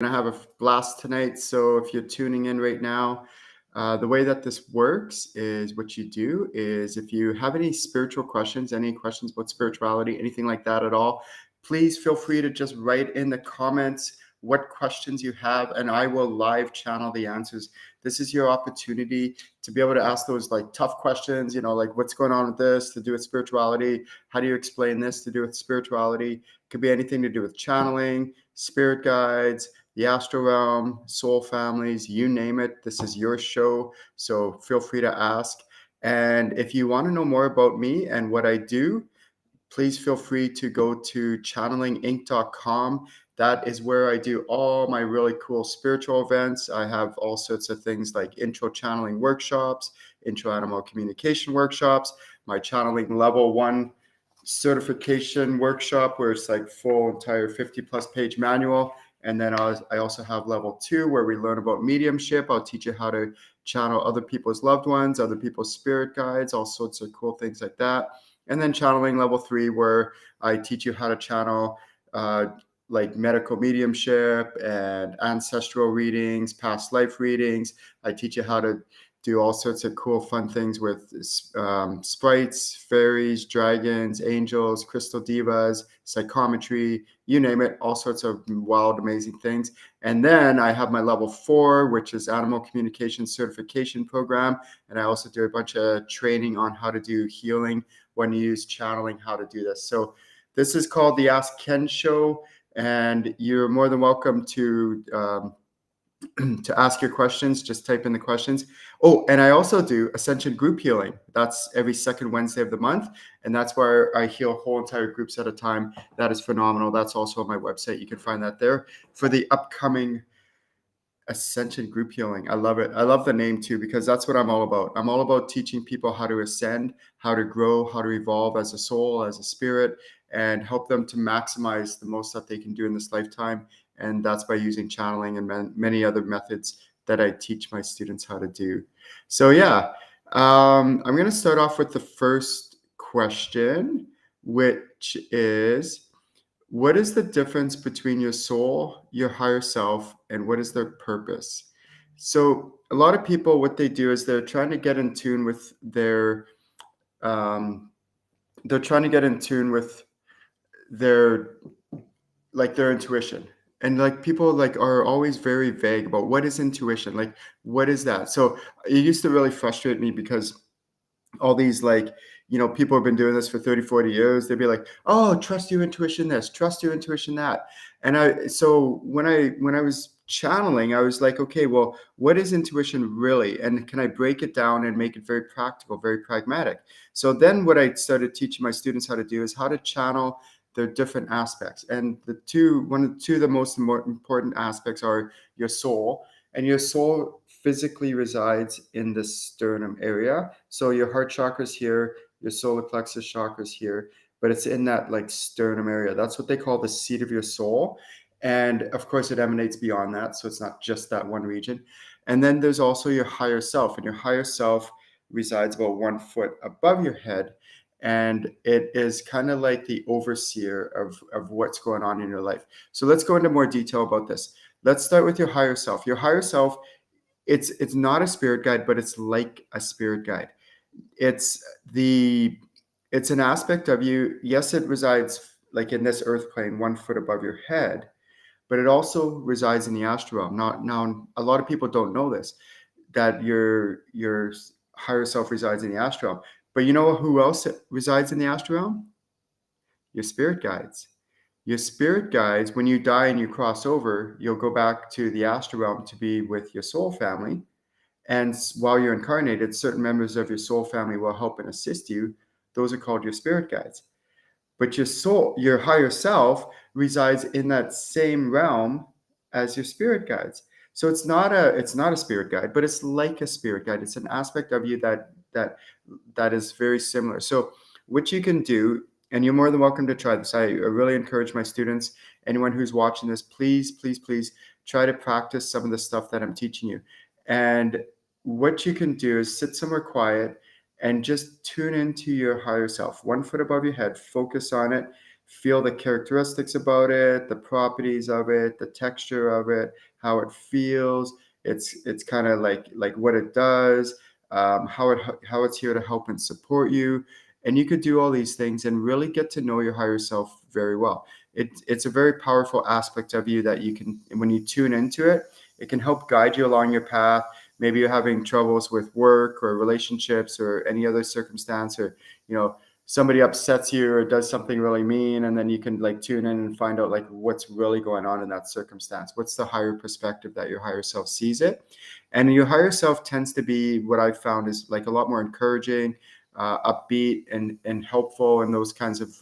Gonna have a blast tonight. So if you're tuning in right now, the way that this works is what you do is if you have any spiritual questions, any questions about spirituality, anything like that at all, please feel free to just write in the comments what questions you have, and I will live channel the answers. This is your opportunity to be able to ask those like tough questions, like what's going on with this to do with spirituality? How do you explain this to do with spirituality? It could be anything to do with channeling, spirit guides, the astral realm, soul families, you name it. This is your show, so feel free to ask. And if you want to know more about me and what I do, please feel free to go to channelinginc.com. That is where I do all my really cool spiritual events. I have all sorts of things like intro channeling workshops, intro animal communication workshops, my channeling level 1 certification workshop where it's like full entire 50 plus page manual. And then I also have level 2 where we learn about mediumship. I'll teach you how to channel other people's loved ones, other people's spirit guides, all sorts of cool things like that. And then channeling level 3 where I teach you how to channel like medical mediumship and ancestral readings, past life readings. I teach you how to do all sorts of cool, fun things with sprites, fairies, dragons, angels, crystal divas, psychometry, you name it, all sorts of wild, amazing things. And then I have my level 4, which is animal communication certification program. And I also do a bunch of training on how to do healing when you use channeling, how to do this. So this is called the Ask Ken Show, and you're more than welcome to ask your questions. Just type in the questions. Oh, and I also do Ascension group healing. That's every second Wednesday of the month. And that's where I heal whole entire groups at a time. That is phenomenal. That's also on my website. You can find that there for the upcoming Ascension group healing. I love it. I love the name too, because that's what I'm all about. I'm all about teaching people how to ascend, how to grow, how to evolve as a soul, as a spirit, and help them to maximize the most that they can do in this lifetime. And that's by using channeling and many other methods that I teach my students how to do. So yeah, I'm going to start off with the first question, which is, what is the difference between your soul, your higher self, and what is their purpose? So a lot of people, what they do is they're trying to get in tune with their their intuition. And like people like are always very vague about what is intuition, like what is that. So it used to really frustrate me because all these people have been doing this for 30, 40 years. They'd be like, oh, trust your intuition this, trust your intuition that. And so when I was channeling, I was like, okay, well, what is intuition really? And can I break it down and make it very practical, very pragmatic? So then what I started teaching my students how to do is how to channel their different aspects. And one of the most important aspects are your soul. And your soul physically resides in the sternum area. So your heart chakra is here, your solar plexus chakra is here, but it's in that like sternum area. That's what they call the seat of your soul. And of course, it emanates beyond that. So it's not just that one region. And then there's also your higher self, and your higher self resides about 1 foot above your head. And it is kind of like the overseer of what's going on in your life. So let's go into more detail about this. Let's start with your higher self. Your higher self, it's not a spirit guide, but it's like a spirit guide. It's an aspect of you. Yes, it resides like in this earth plane, 1 foot above your head, but it also resides in the astral realm. Now, a lot of people don't know this, that your higher self resides in the astral realm. But you know who else resides in the astral realm? Your spirit guides. Your spirit guides, when you die and you cross over, you'll go back to the astral realm to be with your soul family. And while you're incarnated, certain members of your soul family will help and assist you. Those are called your spirit guides. But your soul, your higher self, resides in that same realm as your spirit guides. So it's not a spirit guide, but it's like a spirit guide. It's an aspect of you that is very similar. So what you can do, and you're more than welcome to try this. I really encourage my students, anyone who's watching this, please, please, please try to practice some of the stuff that I'm teaching you. And what you can do is sit somewhere quiet and just tune into your higher self, 1 foot above your head. Focus on it. feel the characteristics about it, the properties of it, the texture of it, how it feels. It's kind of like what it does, how it's here to help and support you. And you could do all these things and really get to know your higher self very well. It's a very powerful aspect of you that you can, when you tune into it, it can help guide you along your path. Maybe you're having troubles with work or relationships or any other circumstance, or somebody upsets you or does something really mean, and then you can like tune in and find out like what's really going on in that circumstance. What's the higher perspective that your higher self sees it? And your higher self tends to be, what I've found is like a lot more encouraging, upbeat, and helpful, and those kinds of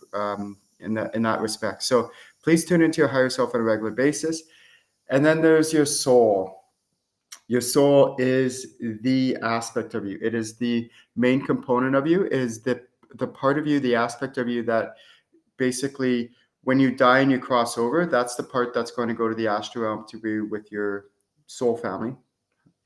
in that respect. So please tune into your higher self on a regular basis. And then there's your soul. Your soul is the aspect of you. It is the main component of you. It is the part of you, the aspect of you that basically, when you die and you cross over, that's the part that's going to go to the astral realm to be with your soul family.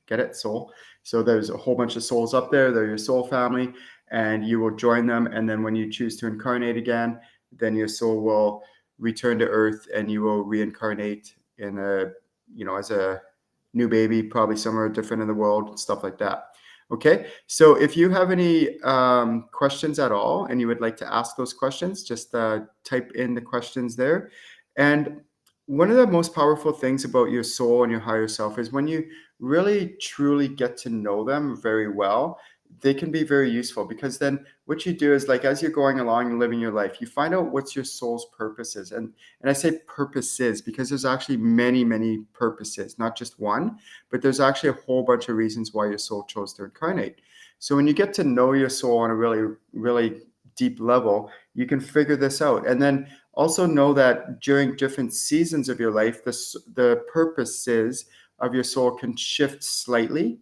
Get it? Soul. So there's a whole bunch of souls up there. They're your soul family, and you will join them. And then when you choose to incarnate again, then your soul will return to Earth, and you will reincarnate in as a new baby, probably somewhere different in the world, stuff like that. Okay, so if you have any questions at all and you would like to ask those questions, just type in the questions there. And one of the most powerful things about your soul and your higher self is when you really truly get to know them very well, they can be very useful, because then what you do is, like, as you're going along and living your life, you find out what's your soul's purposes. And I say purposes because there's actually many, many purposes, not just one, but there's actually a whole bunch of reasons why your soul chose to incarnate. So when you get to know your soul on a really, really deep level, you can figure this out. And then also know that during different seasons of your life, the purposes of your soul can shift slightly.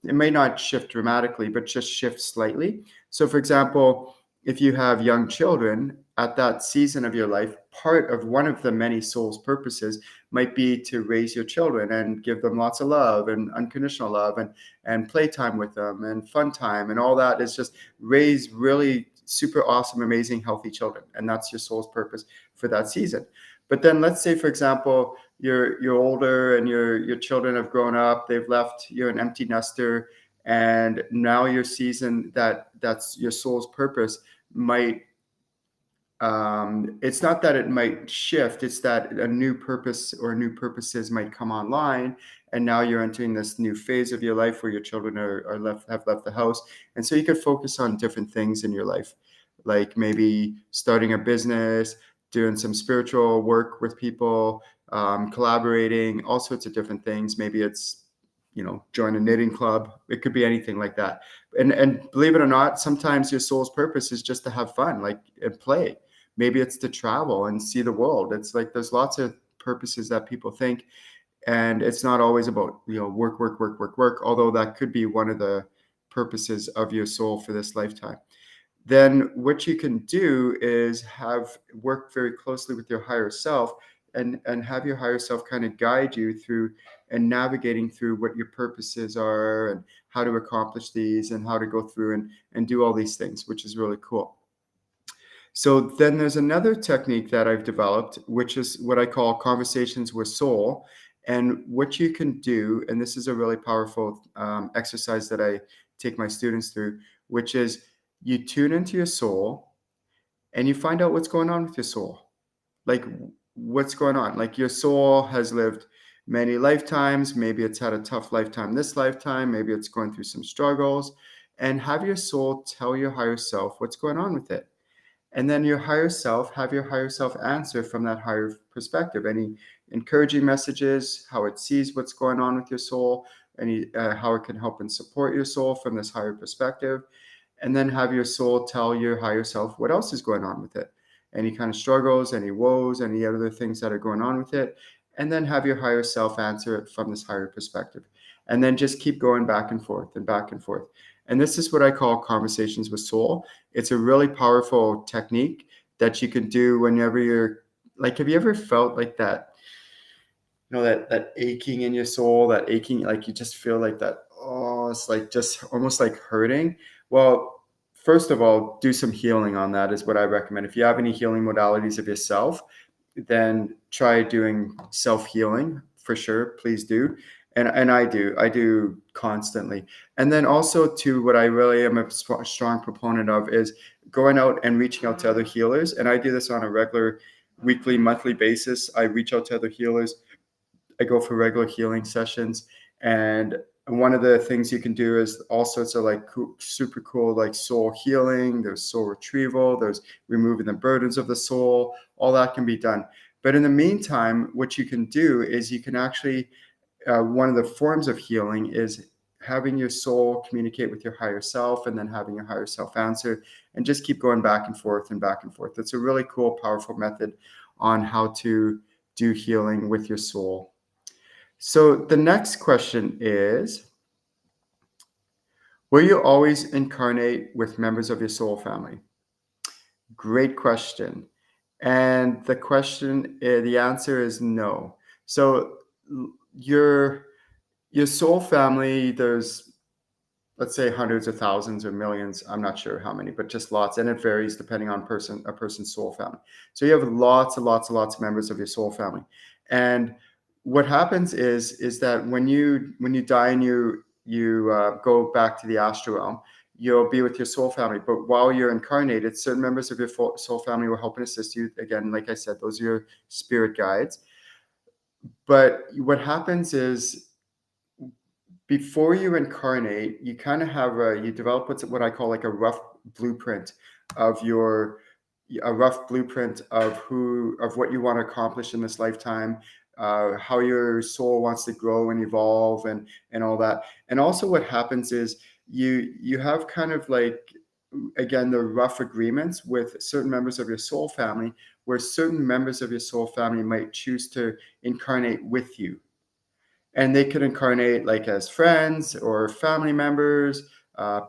It may not shift dramatically, but just shift slightly. So, for example, if you have young children at that season of your life, part of one of the many soul's purposes might be to raise your children and give them lots of love and unconditional love, and playtime with them and fun time, and all that is just raise really super awesome, amazing, healthy children. And that's your soul's purpose for that season. But then let's say, for example, you're older and your children have grown up, they've left, you're an empty nester, and now your season that's your soul's purpose might it's not that it might shift, it's that a new purpose or new purposes might come online, and now you're entering this new phase of your life where your children have left the house, and so you could focus on different things in your life, like maybe starting a business, doing some spiritual work with people, collaborating, all sorts of different things. Maybe it's join a knitting club. It could be anything like that. And believe it or not, sometimes your soul's purpose is just to have fun, like, and play. Maybe it's to travel and see the world. It's like there's lots of purposes that people think, and it's not always about work, work, work, work, work. Although that could be one of the purposes of your soul for this lifetime. Then what you can do is work very closely with your higher self, and have your higher self kind of guide you through and navigating through what your purposes are and how to accomplish these and how to go through and do all these things, which is really cool. So then there's another technique that I've developed, which is what I call conversations with soul. And what you can do, and this is a really powerful exercise that I take my students through, which is you tune into your soul and you find out what's going on with your soul. Like, what's going on? Like, your soul has lived many lifetimes. Maybe it's had a tough lifetime this lifetime. Maybe it's going through some struggles. And have your soul tell your higher self what's going on with it. And then have your higher self answer from that higher perspective. Any encouraging messages, how it sees what's going on with your soul, how it can help and support your soul from this higher perspective. And then have your soul tell your higher self what else is going on with it. Any kind of struggles, any woes, any other things that are going on with it. And then have your higher self answer it from this higher perspective. And then just keep going back and forth and back and forth. And this is what I call conversations with soul. It's a really powerful technique that you can do whenever you're like, have you ever felt like that, that aching in your soul, that aching, like you just feel like that, oh, it's like just almost like hurting. Well, first of all, do some healing on that is what I recommend. If you have any healing modalities of yourself, then try doing self-healing for sure. Please do. And I do constantly. And then also to what I really am a strong proponent of is going out and reaching out to other healers. And I do this on a regular weekly, monthly basis. I reach out to other healers. I go for regular healing sessions. And one of the things you can do is all sorts of like super cool, like soul healing. There's soul retrieval. There's removing the burdens of the soul. All that can be done. But in the meantime, what you can do is you can actually, one of the forms of healing is having your soul communicate with your higher self and then having your higher self answer and just keep going back and forth and back and forth. It's a really cool, powerful method on how to do healing with your soul. So the next question is, will you always incarnate with members of your soul family? Great question. And the answer is no. So your soul family, there's, let's say, hundreds of thousands or millions. I'm not sure how many, but just lots. And it varies depending on a person's soul family. So you have lots and lots and lots of members of your soul family. And what happens is that when you die and you go back to the astral realm, you'll be with your soul family. But while you're incarnated, certain members of your soul family will help and assist you. Again, like I said, those are your spirit guides. But what happens is, before you incarnate, you kind of have you develop what I call like a rough blueprint of what you want to accomplish in this lifetime, how your soul wants to grow and evolve and all that. And also what happens is you have kind of like, again, the rough agreements with certain members of your soul family, where certain members of your soul family might choose to incarnate with you. And they could incarnate like as friends or family members,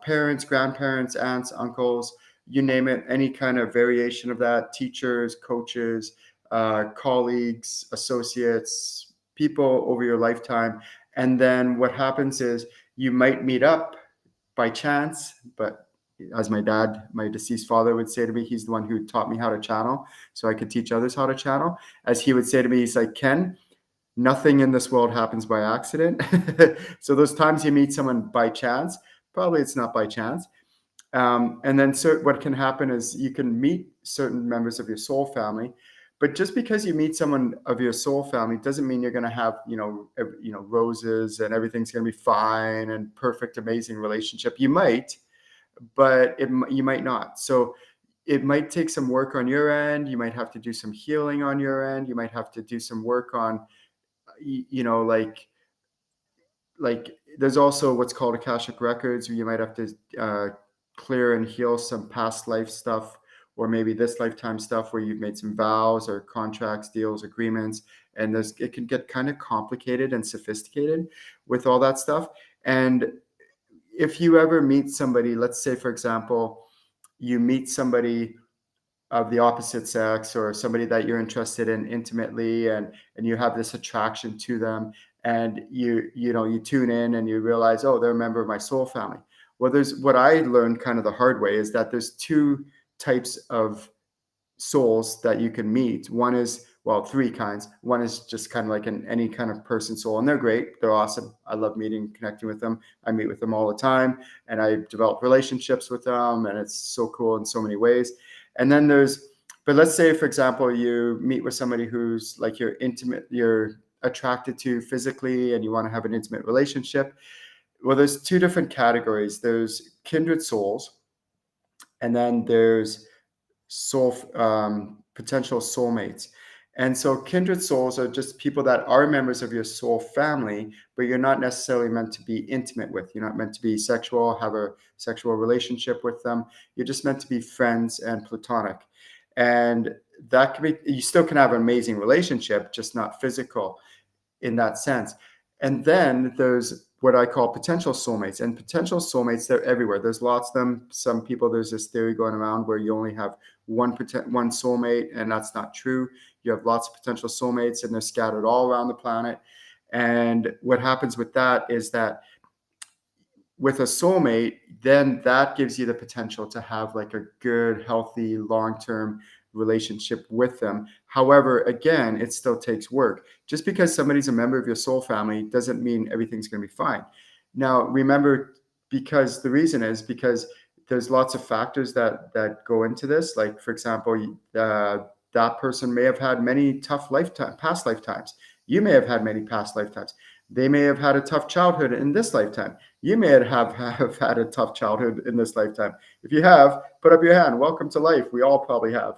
parents, grandparents, aunts, uncles, you name it, any kind of variation of that, teachers, coaches, colleagues, associates, people over your lifetime. And then what happens is you might meet up by chance, but as my dad, my deceased father, would say to me, he's the one who taught me how to channel so I could teach others how to channel. As he would say to me, he's like, Ken, nothing in this world happens by accident. So those times you meet someone by chance, probably it's not by chance. And then what can happen is you can meet certain members of your soul family, but just because you meet someone of your soul family doesn't mean you're going to have, roses and everything's going to be fine and perfect, amazing relationship. You might, but you might not. So it might take some work on your end. You might have to do some healing on your end. You might have to do some work on, like there's also what's called Akashic records, where you might have to clear and heal some past life stuff, or maybe this lifetime stuff where you've made some vows or contracts, deals, agreements, and it can get kind of complicated and sophisticated with all that stuff. And if you ever meet somebody, let's say, for example, you meet somebody of the opposite sex or somebody that you're interested in intimately, and you have this attraction to them, and you tune in and you realize, oh, they're a member of my soul family. Well, there's what I learned kind of the hard way is that there's two types of souls that you can meet. One is, well, three kinds. One is just kind of like any kind of person soul, and they're great. They're awesome. I love connecting with them. I meet with them all the time, and I develop relationships with them, and it's so cool in so many ways. And then but let's say, for example, you meet with somebody who's like you're attracted to physically, and you want to have an intimate relationship. Well, there's two different categories. There's kindred souls, and then there's potential soulmates. And so kindred souls are just people that are members of your soul family, but you're not necessarily meant to be intimate with. You're not meant to be sexual, have a sexual relationship with them. You're just meant to be friends and platonic. And that can be, you still can have an amazing relationship, just not physical in that sense. And then there's what I call potential soulmates. And potential soulmates, they're everywhere. There's lots of them. Some people, there's this theory going around where you only have one soulmate, and that's not true. You have lots of potential soulmates, and they're scattered all around the planet. And what happens with that is that with a soulmate, then that gives you the potential to have like a good, healthy, long-term relationship with them. However, again, it still takes work. Just because somebody's a member of your soul family doesn't mean everything's going to be fine. Now, remember, because the reason is because there's lots of factors that go into this. Like, for example, that person may have had many tough past lifetimes. You may have had many past lifetimes. They may have had a tough childhood in this lifetime. You may have had a tough childhood in this lifetime. If you have, put up your hand. Welcome to life. We all probably have.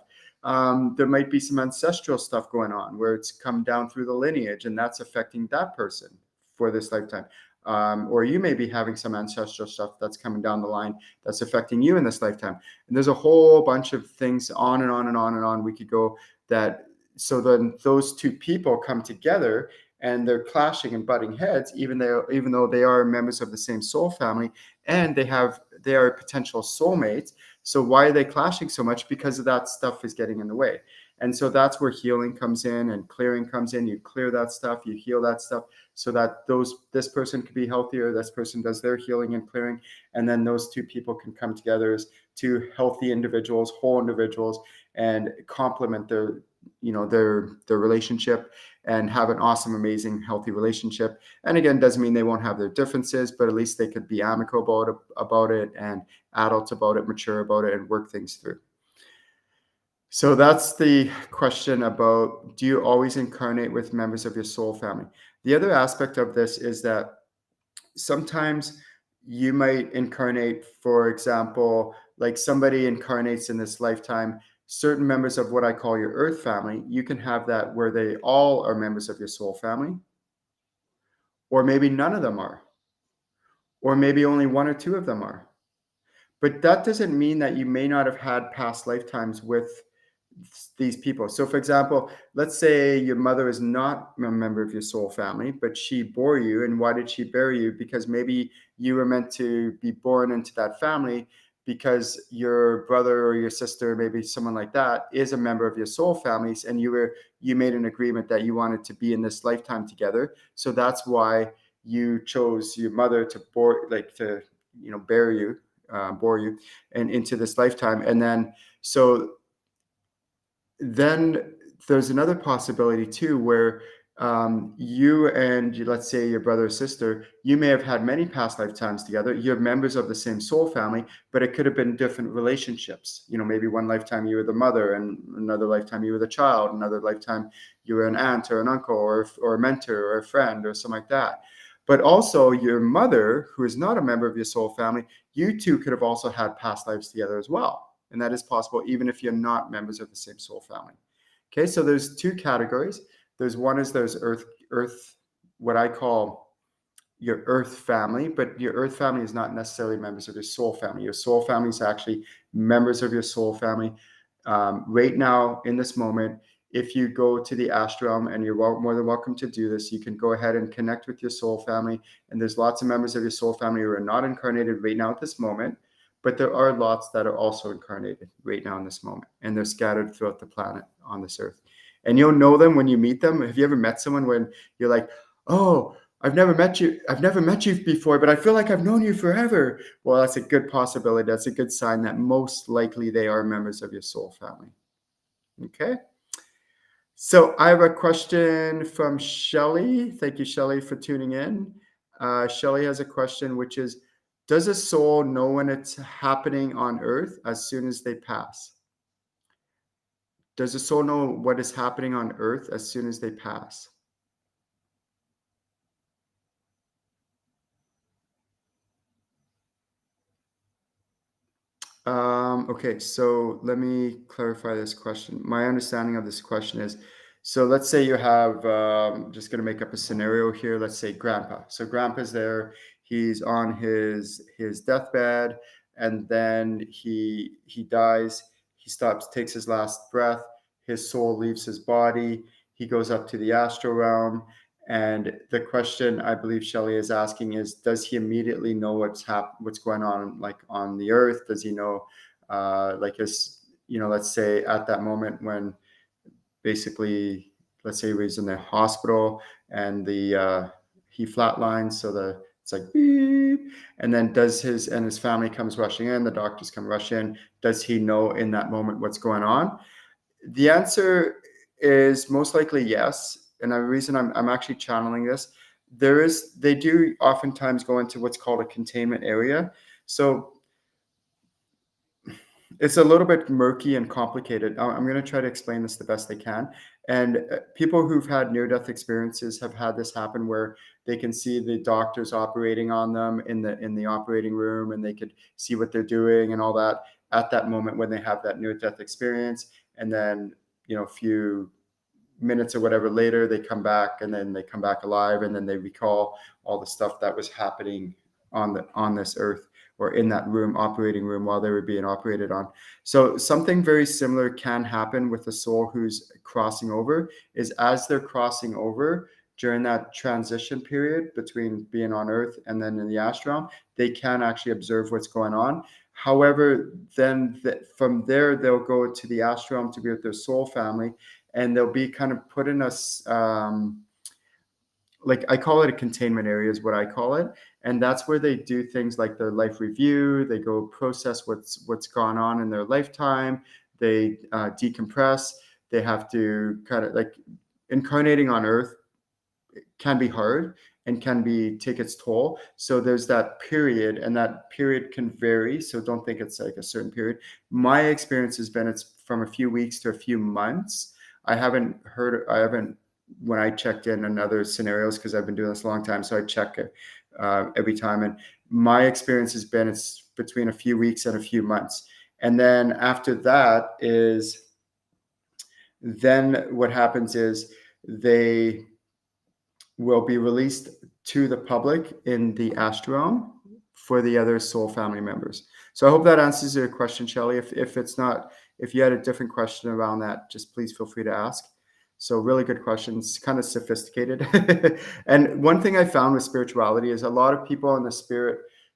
There might be some ancestral stuff going on where it's come down through the lineage, and that's affecting that person for this lifetime. Or you may be having some ancestral stuff that's coming down the line that's affecting you in this lifetime. And there's a whole bunch of things on and on and on and on we could go that. So then those two people come together and they're clashing and butting heads, even though they are members of the same soul family, and they are potential soulmates. So why are they clashing so much? Because of that stuff is getting in the way. And so that's where healing comes in and clearing comes in. You clear that stuff, you heal that stuff, so that this person can be healthier, this person does their healing and clearing, and then those two people can come together as two healthy individuals, whole individuals, and complement their relationship and have an awesome, amazing, healthy relationship. And again, doesn't mean they won't have their differences, but at least they could be amicable about it and adults about it, mature about it, and work things through. So that's the question about, do you always incarnate with members of your soul family? The other aspect of this is that sometimes you might incarnate, for example, like somebody incarnates in this lifetime, certain members of what I call your earth family. You can have that where they all are members of your soul family, or maybe none of them are, or maybe only one or two of them are. But that doesn't mean that you may not have had past lifetimes with these people. So, for example, let's say your mother is not a member of your soul family, but she bore you. And why did she bear you? Because maybe you were meant to be born into that family because your brother or your sister, maybe someone like that, is a member of your soul families, and you made an agreement that you wanted to be in this lifetime together. So that's why you chose your mother to bear you, bore you, and into this lifetime. And then there's another possibility too, where you and let's say your brother or sister, you may have had many past lifetimes together. You're members of the same soul family, but it could have been different relationships. Maybe one lifetime you were the mother, and another lifetime you were the child, another lifetime you were an aunt or an uncle or a mentor or a friend or something like that. But also your mother, who is not a member of your soul family, you two could have also had past lives together as well. And that is possible even if you're not members of the same soul family. Okay, so there's two categories. There's earth, what I call your earth family, but your earth family is not necessarily members of your soul family. Your soul family is actually members of your soul family. Right now, in this moment, if you go to the astral realm, and you're more than welcome to do this, you can go ahead and connect with your soul family. And there's lots of members of your soul family who are not incarnated right now at this moment. But there are lots that are also incarnated right now in this moment, and they're scattered throughout the planet on this earth. And you'll know them when you meet them. Have you ever met someone when you're like, oh, I've never met you before, but I feel like I've known you forever? Well, that's a good possibility. That's a good sign that most likely they are members of your soul family. Okay. So I have a question from Shelly. Thank you, Shelly, for tuning in. Shelly has a question, which is, does a soul know when it's happening on Earth as soon as they pass? Does a soul know what is happening on Earth as soon as they pass? Okay, so let me clarify this question. My understanding of this question is, so let's say you have, just going to make up a scenario here. Let's say grandpa. So grandpa's there. He's on his deathbed, and then he dies. He stops, takes his last breath. His soul leaves his body. He goes up to the astral realm. And the question I believe Shelley is asking is, does he immediately know what's going on, like on the earth? Does he know, let's say at that moment when let's say he was in the hospital and he flatlines, so It's like beep. And then his family comes rushing in, the doctors come rush in. Does he know in that moment what's going on? The answer is most likely yes. And the reason I'm actually channeling this, they do oftentimes go into what's called a containment area. So it's a little bit murky and complicated. I'm going to try to explain this the best I can. And people who've had near-death experiences have had this happen where they can see the doctors operating on them in the operating room, and they could see what they're doing and all that at that moment when they have that near-death experience. And then, a few minutes or whatever later, they come back, and then they come back alive, and then they recall all the stuff that was happening on this earth, or in that operating room, while they were being operated on. So something very similar can happen with a soul who's crossing over, is as they're crossing over during that transition period between being on earth and then in the astral, they can actually observe what's going on. However, then from there, they'll go to the astral to be with their soul family, and they'll be kind of put in a like, I call it a containment area is what I call it. And that's where they do things like their life review. They go process what's gone on in their lifetime. They decompress. They have to kind of, like, incarnating on earth can be hard and can take its toll. So there's that period, and that period can vary. So don't think it's like a certain period. My experience has been it's from a few weeks to a few months. I haven't, when I checked in other scenarios, because I've been doing this a long time, so I check it every time. And my experience has been it's between a few weeks and a few months. And then after that then what happens is they will be released to the public in the astral for the other soul family members. So I hope that answers your question, Shelley. If it's not, if you had a different question around that, just please feel free to ask. So really good questions, kind of sophisticated. And one thing I found with spirituality is a lot of people in the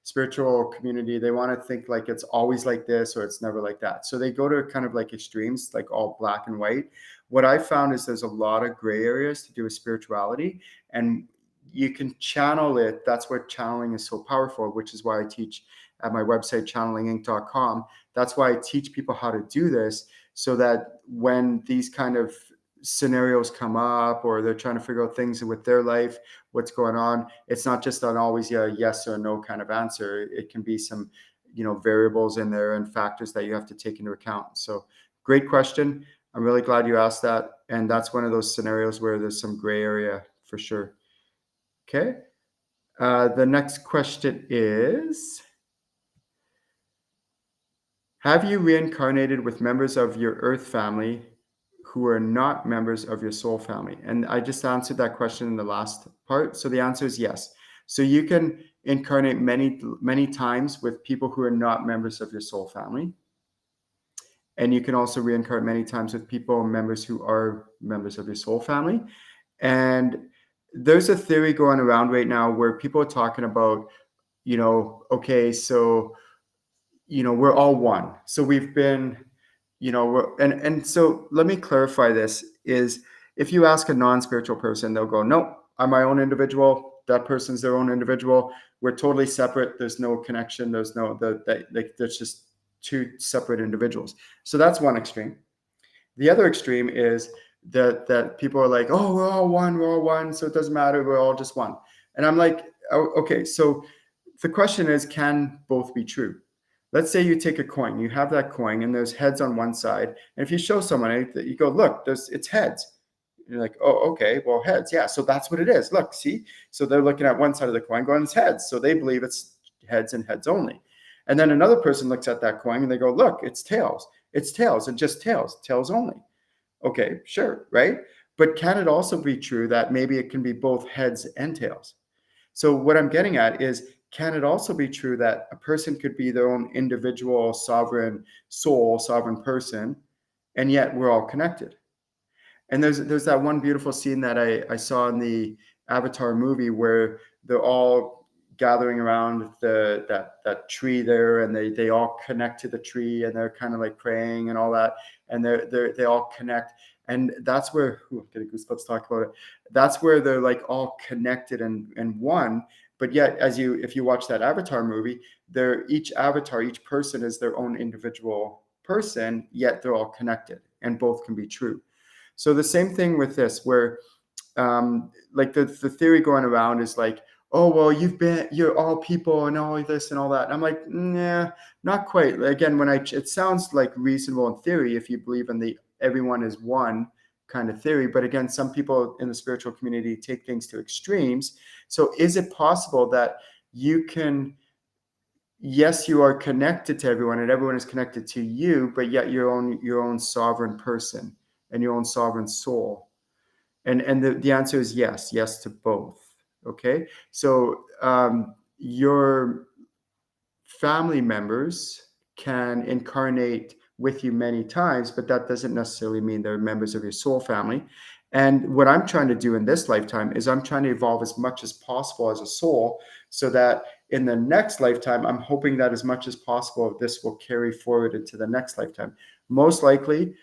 spiritual community, they want to think like it's always like this or it's never like that. So they go to kind of like extremes, like all black and white. What I found is there's a lot of gray areas to do with spirituality, and you can channel it. That's what channeling is so powerful, which is why I teach at my website, channelinginc.com. That's why I teach people how to do this, so that when these kind of scenarios come up, or they're trying to figure out things with their life, what's going on, it's not just an always a yes or no kind of answer. It can be some, variables in there and factors that you have to take into account. So great question. I'm really glad you asked that. And that's one of those scenarios where there's some gray area for sure. Okay. The next question is, have you reincarnated with members of your earth family who are not members of your soul family? And I just answered that question in the last part. So the answer is yes. So you can incarnate many, many times with people who are not members of your soul family. And you can also reincarnate many times with members who are members of your soul family. And there's a theory going around right now where people are talking about, okay, so, we're all one. So we've been, and so let me clarify this is, if you ask a non-spiritual person, they'll go, no, I'm my own individual. That person's their own individual. We're totally separate. There's no connection. There's there's just two separate individuals. So that's one extreme. The other extreme is that people are like, oh, we're all one, so it doesn't matter, we're all just one. And I'm like, oh, okay, so the question is, can both be true? Let's say you take a coin, you have that coin, and there's heads on one side, and if you show someone, you go, look, it's heads. You're like, oh, okay, well, heads, yeah, so that's what it is. Look, see? So they're looking at one side of the coin going, it's heads, so they believe it's heads and heads only. And then another person looks at that coin and they go, look, it's tails and just tails only. Okay, sure, right? But can it also be true that maybe it can be both heads and tails? So what I'm getting at is, can it also be true that a person could be their own individual sovereign soul, sovereign person, and yet we're all connected? And there's that one beautiful scene that I saw in the Avatar movie where they're all gathering around that tree there, and they all connect to the tree, and they're kind of like praying and all that, and they all connect. And that's where, I'm getting goosebumps talking about it. That's where they're like all connected and one. But yet, if you watch that Avatar movie, each avatar, each person is their own individual person, yet they're all connected, and both can be true. So the same thing with this, where like the theory going around is like, oh well, you're all people and all this and all that. And I'm like, nah, not quite. Again, it sounds like reasonable in theory if you believe in the everyone is one kind of theory, but again, some people in the spiritual community take things to extremes. So is it possible that you can, yes, you are connected to everyone and everyone is connected to you, but yet your own sovereign person and your own sovereign soul? And the answer is yes to both. Okay, so your family members can incarnate with you many times, but that doesn't necessarily mean they're members of your soul family. And what I'm trying to do in this lifetime is I'm trying to evolve as much as possible as a soul, so that in the next lifetime, I'm hoping that as much as possible, this will carry forward into the next lifetime. Most likely,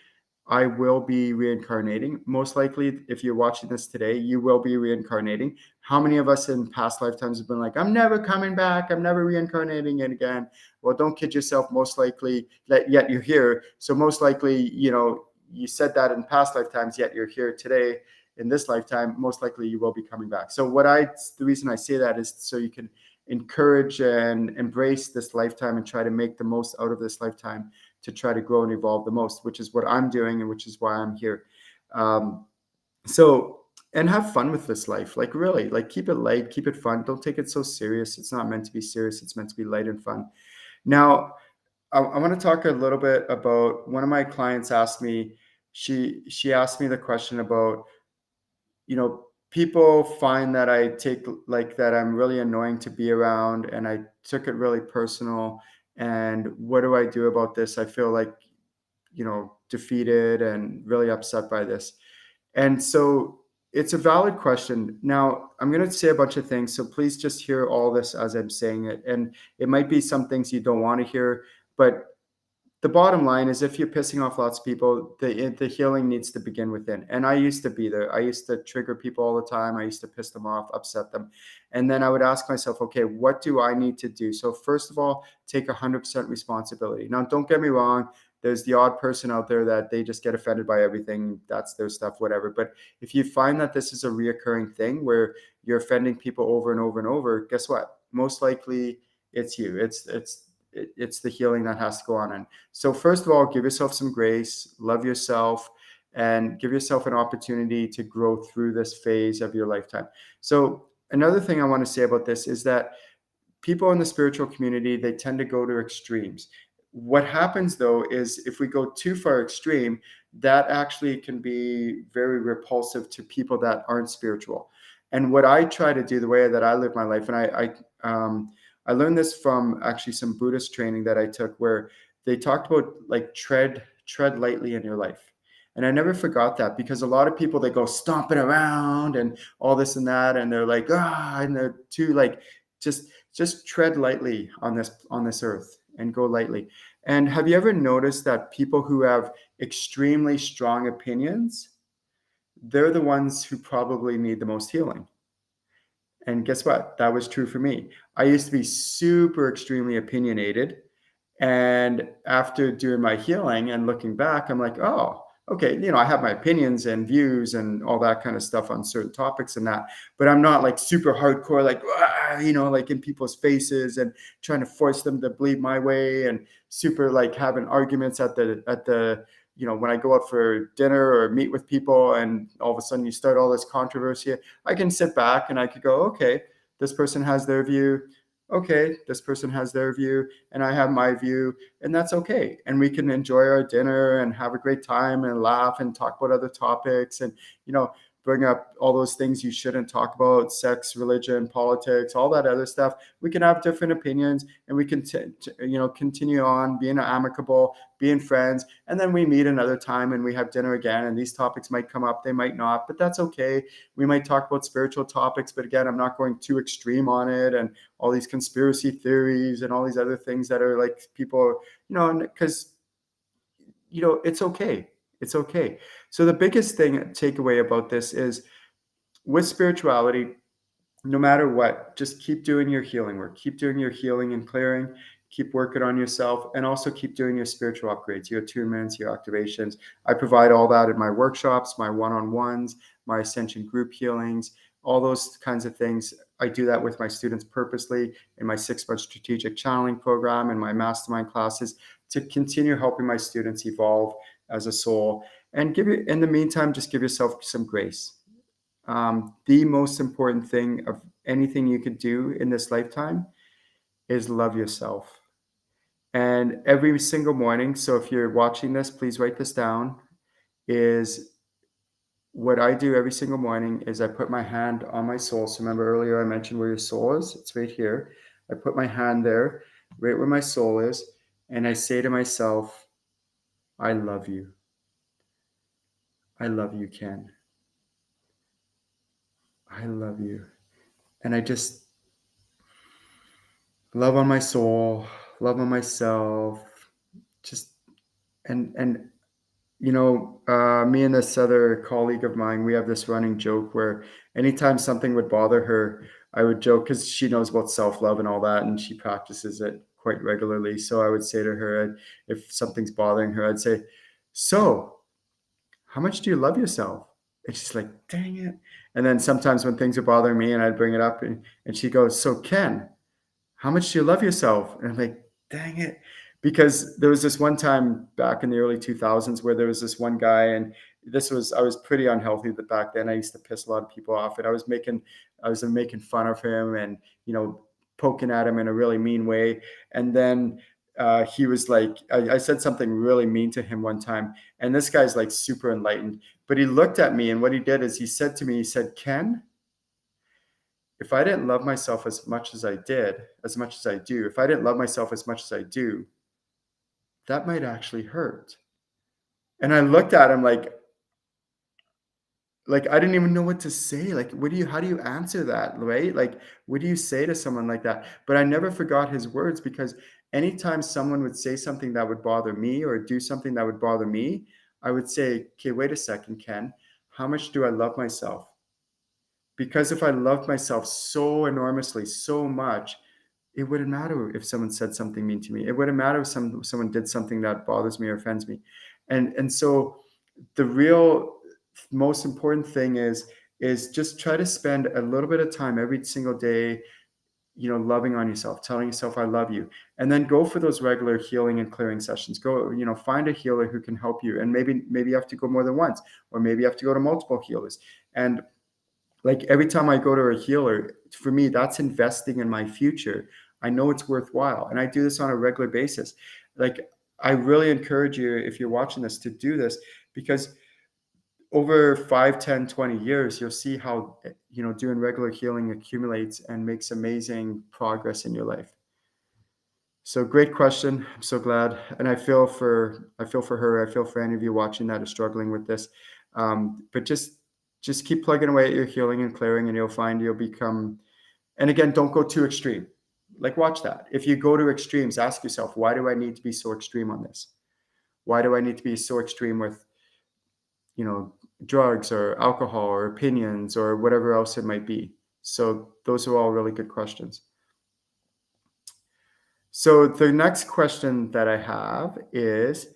I will be reincarnating. Most likely, if you're watching this today, you will be reincarnating. How many of us in past lifetimes have been like, I'm never coming back, I'm never reincarnating again? Well, don't kid yourself. Most likely, yet you're here. So most likely, you said that in past lifetimes, yet you're here today in this lifetime. Most likely, you will be coming back. So the reason I say that is so you can encourage and embrace this lifetime and try to make the most out of this lifetime to try to grow and evolve the most, which is what I'm doing and which is why I'm here. Um, so, and have fun with this life. Like really, like keep it light, keep it fun. Don't take it so serious. It's not meant to be serious. It's meant to be light and fun. Now, I want to talk a little bit about one of my clients asked me, she asked me the question about, people find that I take like that I'm really annoying to be around, and I took it really personal. And what do I do about this? I feel like, defeated and really upset by this. And so it's a valid question. Now, I'm going to say a bunch of things, so please just hear all this as I'm saying it. And it might be some things you don't want to hear, but the bottom line is, if you're pissing off lots of people, the healing needs to begin within. And I used to be there. I used to trigger people all the time. I used to piss them off, upset them. And then I would ask myself, okay, what do I need to do? So first of all, take 100% responsibility. Now, don't get me wrong. There's the odd person out there that they just get offended by everything. That's their stuff, whatever. But if you find that this is a reoccurring thing where you're offending people over and over and over, guess what? Most likely it's you. It's the healing that has to go on. And so first of all, give yourself some grace, love yourself, and give yourself an opportunity to grow through this phase of your lifetime. So another thing I want to say about this is that people in the spiritual community, they tend to go to extremes. What happens though is if we go too far extreme, that actually can be very repulsive to people that aren't spiritual. And what I try to do, the way that I live my life, and I learned this from actually some Buddhist training that I took, where they talked about like tread lightly in your life. And I never forgot that, because a lot of people, they go stomping around and all this and that, and they're like, and they're too like, just tread lightly on this earth and go lightly. And have you ever noticed that people who have extremely strong opinions, they're the ones who probably need the most healing? And guess what? That was true for me. I used to be super extremely opinionated. And after doing my healing and looking back, I'm like, oh, okay, I have my opinions and views and all that kind of stuff on certain topics and that, but I'm not like super hardcore, like, like in people's faces and trying to force them to believe my way, and super like having arguments at the when I go out for dinner or meet with people, and all of a sudden you start all this controversy. I can sit back and I could go, okay, this person has their view. Okay, this person has their view and I have my view, and that's okay. And we can enjoy our dinner and have a great time and laugh and talk about other topics, and, bring up all those things you shouldn't talk about: sex, religion, politics, all that other stuff. We can have different opinions, and we can, continue on being amicable, being friends. And then we meet another time and we have dinner again, and these topics might come up, they might not, but that's okay. We might talk about spiritual topics, but again, I'm not going too extreme on it, and all these conspiracy theories and all these other things that are like people, because, it's okay. It's okay. So the biggest thing takeaway about this is with spirituality, no matter what, just keep doing your healing work. Keep doing your healing and clearing. Keep working on yourself, and also keep doing your spiritual upgrades, your attunements, your activations. I provide all that in my workshops, my one-on-ones, my Ascension group healings, all those kinds of things. I do that with my students purposely in my 6-month strategic channeling program and my mastermind classes to continue helping my students evolve as a soul. And in the meantime, just give yourself some grace. The most important thing of anything you could do in this lifetime is love yourself. And every single morning, so if you're watching this, please write this down, is what I do every single morning is I put my hand on my soul. So remember earlier I mentioned where your soul is? It's right here. I put my hand there, right where my soul is, and I say to myself, I love you. I love you, Ken. I love you. And I just love on my soul, love on myself, just and me and this other colleague of mine, we have this running joke where anytime something would bother her, I would joke because she knows about self-love and all that, and she practices it quite regularly. So I would say to her, if something's bothering her, I'd say, so how much do you love yourself? And she's like, dang it. And then sometimes when things are bothering me and I'd bring it up and she goes, so Ken, how much do you love yourself? And I'm like, dang it. Because there was this one time back in the early 2000s where there was this one guy, and I was pretty unhealthy back then. I used to piss a lot of people off, and I was making fun of him and, poking at him in a really mean way. And then he was like, I said something really mean to him one time, and this guy's like super enlightened, but he looked at me, and what he did is he said to me, he said, Ken, if I didn't love myself as much as I do, if I didn't love myself as much as I do, that might actually hurt. And I looked at him like I didn't even know what to say. Like, how do you answer that, right? Like, what do you say to someone like that? But I never forgot his words, because anytime someone would say something that would bother me or do something that would bother me, I would say, okay, wait a second, Ken, how much do I love myself? Because if I loved myself so enormously, so much, it wouldn't matter if someone said something mean to me. It wouldn't matter if someone did something that bothers me or offends me. And so the real most important thing is just try to spend a little bit of time every single day, loving on yourself, telling yourself I love you, and then go for those regular healing and clearing sessions. Go, find a healer who can help you, and maybe you have to go more than once, or maybe you have to go to multiple healers. And like every time I go to a healer, for me, that's investing in my future. I know it's worthwhile. And I do this on a regular basis. Like, I really encourage you, if you're watching this, to do this, because over 5, 10, 20 years, you'll see how, doing regular healing accumulates and makes amazing progress in your life. So great question. I'm so glad. And I feel for her. I feel for any of you watching that are struggling with this. But just keep plugging away at your healing and clearing, and you'll find you'll become, and again, don't go too extreme. Like, watch that. If you go to extremes, ask yourself, why do I need to be so extreme on this? Why do I need to be so extreme with, drugs or alcohol or opinions or whatever else it might be? So those are all really good questions. So the next question that I have is,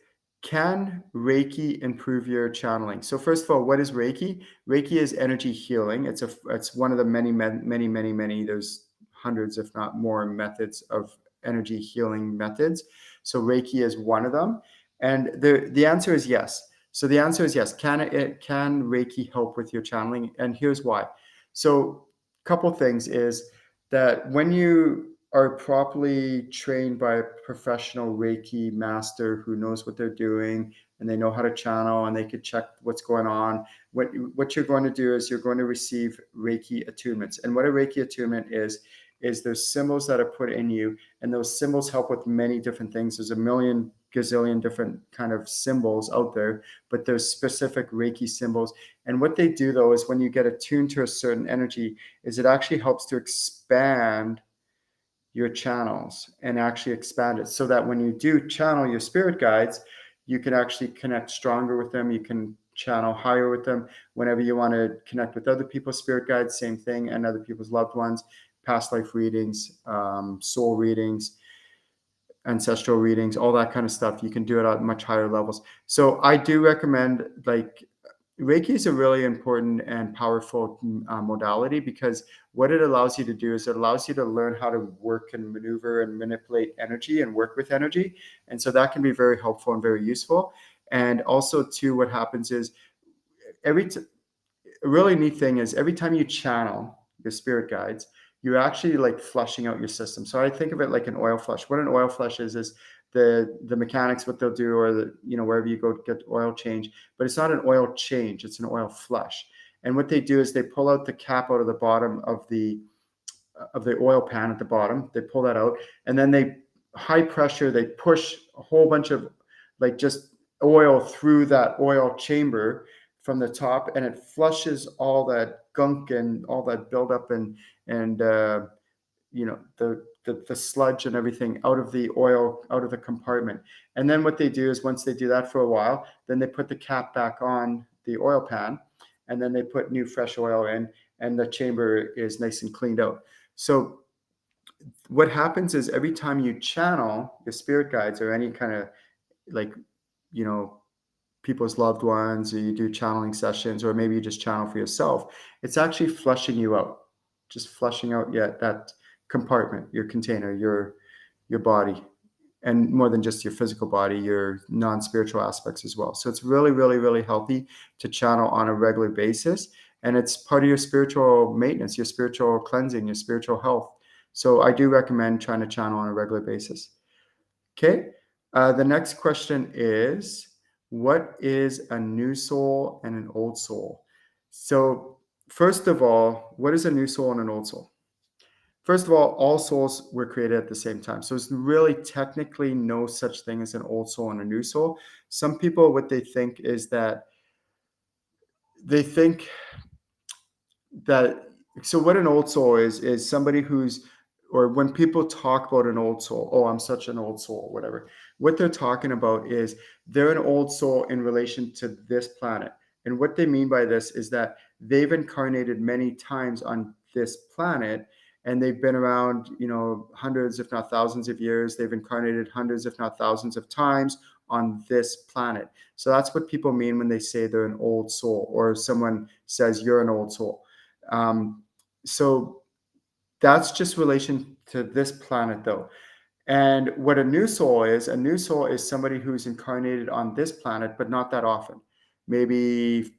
can Reiki improve your channeling? So first of all, what is Reiki? Reiki is energy healing. It's one of the many, there's hundreds, if not more, methods of energy healing methods. So Reiki is one of them. And the answer is yes. So the answer is yes. Can Reiki help with your channeling? And here's why. So a couple things is that when you are properly trained by a professional Reiki master who knows what they're doing, and they know how to channel, and they could check what's going on, what you're going to do is you're going to receive Reiki attunements. And what a Reiki attunement is there's symbols that are put in you, and those symbols help with many different things. There's a million gazillion different kind of symbols out there, but there's specific Reiki symbols. And what they do, though, is when you get attuned to a certain energy, is it actually helps to expand your channels and actually expand it, so that when you do channel your spirit guides, you can actually connect stronger with them. You can channel higher with them. Whenever you want to connect with other people's spirit guides, same thing, and other people's loved ones, past life readings, soul readings, ancestral readings, all that kind of stuff. You can do it at much higher levels. So I do recommend, like, Reiki is a really important and powerful modality, because what it allows you to do is it allows you to learn how to work and maneuver and manipulate energy and work with energy. And so that can be very helpful and very useful. And also, too, what happens is a really neat thing is every time you channel your spirit guides, you're actually like flushing out your system. So I think of it like an oil flush. What an oil flush is the mechanics, what they'll do, or wherever you go to get oil change, but it's not an oil change, it's an oil flush. And what they do is they pull out the cap out of the bottom of the oil pan at the bottom. They pull that out, and then they high pressure, they push a whole bunch of like just oil through that oil chamber from the top, and it flushes all that gunk and all that buildup and the sludge and everything out of the oil, out of the compartment. And then what they do is, once they do that for a while, then they put the cap back on the oil pan, and then they put new fresh oil in, and the chamber is nice and cleaned out. So what happens is every time you channel your spirit guides or any kind of, like, people's loved ones, or you do channeling sessions, or maybe you just channel for yourself, it's actually flushing you out, just flushing out that compartment, your container, your body, and more than just your physical body, your non-spiritual aspects as well. So it's really, really, really healthy to channel on a regular basis, and it's part of your spiritual maintenance, your spiritual cleansing, your spiritual health. So I do recommend trying to channel on a regular basis. Okay. The next question is, what is a new soul and an old soul? So first of all, what is a new soul and an old soul? First of all souls were created at the same time. So there's really technically no such thing as an old soul and a new soul. Some people, what they think is that they think that, so what an old soul is somebody who's, or when people talk about an old soul, oh, I'm such an old soul, whatever, what they're talking about is they're an old soul in relation to this planet. And what they mean by this is that they've incarnated many times on this planet, and they've been around, hundreds, if not thousands of years. They've incarnated hundreds, if not thousands of times on this planet. So that's what people mean when they say they're an old soul, or someone says you're an old soul. So that's just relation to this planet, though. And what a new soul is somebody who's incarnated on this planet, but not that often, maybe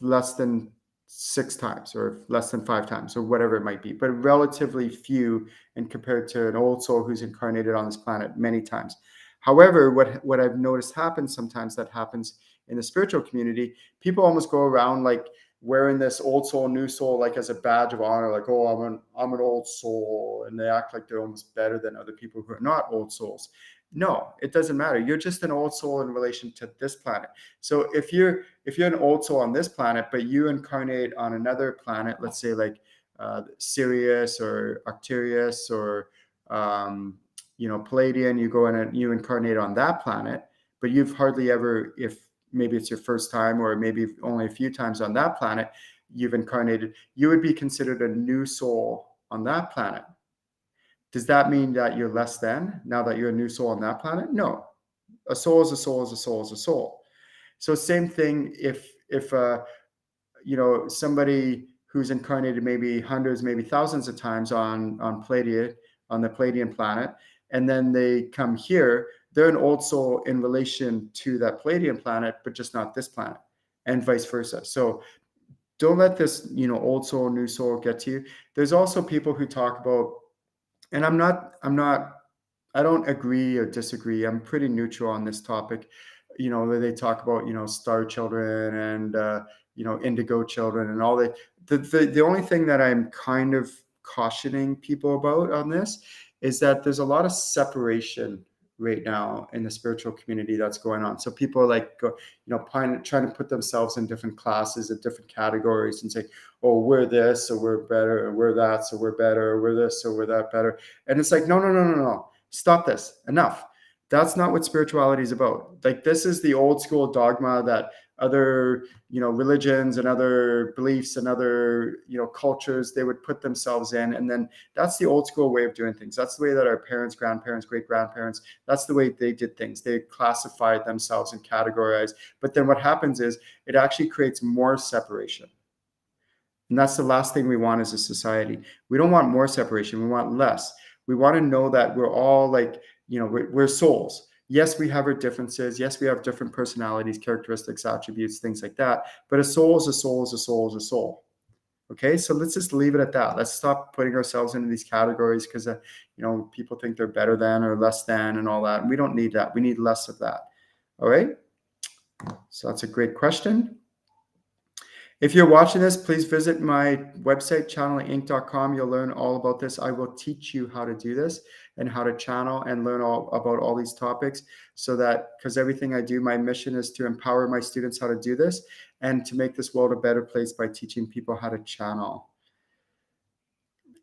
less than 6 times or less than 5 times or whatever it might be, but relatively few, and compared to an old soul who's incarnated on this planet many times. However, what I've noticed happens sometimes, that happens in the spiritual community, people almost go around like wearing this old soul, new soul, like as a badge of honor, like, oh, I'm an old soul, and they act like they're almost better than other people who are not old souls. No, it doesn't matter. You're just an old soul in relation to this planet. So if you're an old soul on this planet, but you incarnate on another planet, let's say like Sirius or Arcturus or Palladian, you go in and you incarnate on that planet, but you've hardly ever, if maybe it's your first time or maybe only a few times on that planet, you've incarnated, you would be considered a new soul on that planet. Does that mean that you're less than now that you're a new soul on that planet? No. A soul is a soul is a soul is a soul. So same thing if somebody who's incarnated maybe hundreds, maybe thousands of times on Palladian, on the Palladian planet, and then they come here, they're an old soul in relation to that Palladian planet, but just not this planet, and vice versa. So don't let this, old soul, new soul get to you. There's also people who talk about, and I don't agree or disagree. I'm pretty neutral on this topic. Where they talk about, star children and, indigo children and all that. The only thing that I'm kind of cautioning people about on this is that there's a lot of separation right now in the spiritual community that's going on. So people are like, trying to put themselves in different classes and different categories and say, oh, we're this, so we're better, and we're that, so we're better, or we're this, so we're that better. And it's like, no. Stop this. Enough. That's not what spirituality is about. Like, this is the old school dogma that religions and other beliefs and other cultures they would put themselves in. And then that's the old school way of doing things. That's the way that our parents, grandparents, great grandparents, that's the way they did things. They classified themselves and categorized. But then what happens is it actually creates more separation. And that's the last thing we want as a society. We don't want more separation. We want less. We want to know that we're all we're souls. Yes, we have our differences. Yes, we have different personalities, characteristics, attributes, things like that. But a soul is a soul is a soul is a soul. Okay, so let's just leave it at that. Let's stop putting ourselves into these categories because people think they're better than or less than and all that. And we don't need that. We need less of that. All right. So that's a great question. If you're watching this, please visit my website, channelinginc.com. You'll learn all about this. I will teach you how to do this and how to channel and learn all about all these topics, so that, because everything I do, my mission is to empower my students how to do this and to make this world a better place by teaching people how to channel.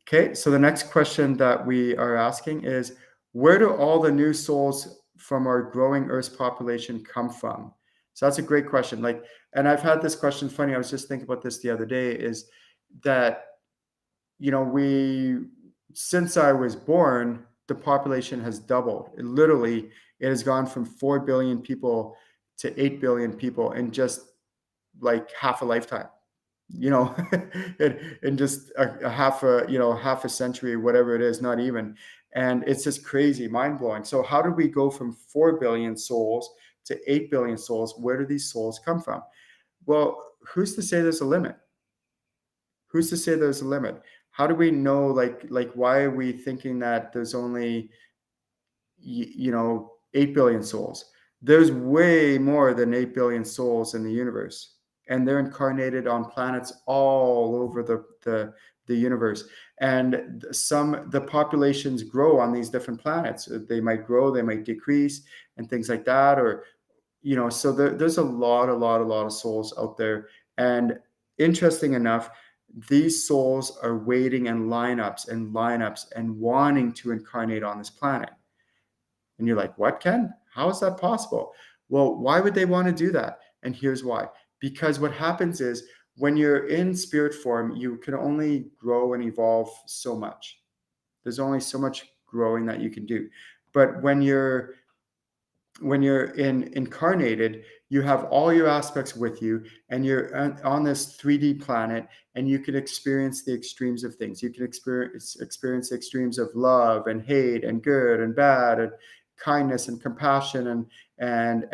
Okay, so the next question that we are asking is, where do all the new souls from our growing Earth's population come from? So that's a great question. And I've had this question, funny, I was just thinking about this the other day, is that, since I was born, the population has doubled. It has gone from 4 billion people to 8 billion people in just like half a lifetime. In just a half a century, whatever it is, not even. And it's just crazy, mind blowing. So how did we go from 4 billion souls to 8 billion souls? Where do these souls come from? Well, who's to say there's a limit? Who's to say there's a limit? How do we know, why are we thinking that there's only 8 billion souls? There's way more than 8 billion souls in the universe, and they're incarnated on planets all over the universe. And the populations grow on these different planets. They might grow, they might decrease, and things like that. Or so there's a lot of souls out there. And interesting enough, these souls are waiting in lineups and wanting to incarnate on this planet. And you're like, what, Ken? How is that possible? Well, why would they want to do that? And here's why. Because what happens is, when you're in spirit form, you can only grow and evolve so much. There's only so much growing that you can do. But when you're incarnated, you have all your aspects with you, and you're on this 3D planet, and you can experience the extremes of things. You can experience the extremes of love and hate and good and bad and kindness and compassion and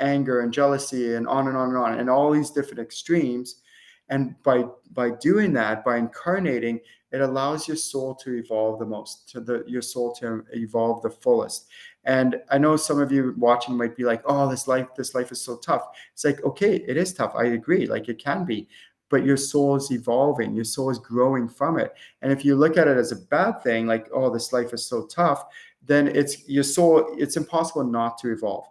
anger and jealousy and on and on and on, and all these different extremes. And by doing that, by incarnating, it allows your soul to evolve the most, your soul to evolve the fullest. And I know some of you watching might be like, oh, this life is so tough. It's like, okay, it is tough. I agree. It can be, but your soul is evolving. Your soul is growing from it. And if you look at it as a bad thing, like, oh, this life is so tough, then it's your soul. It's impossible not to evolve.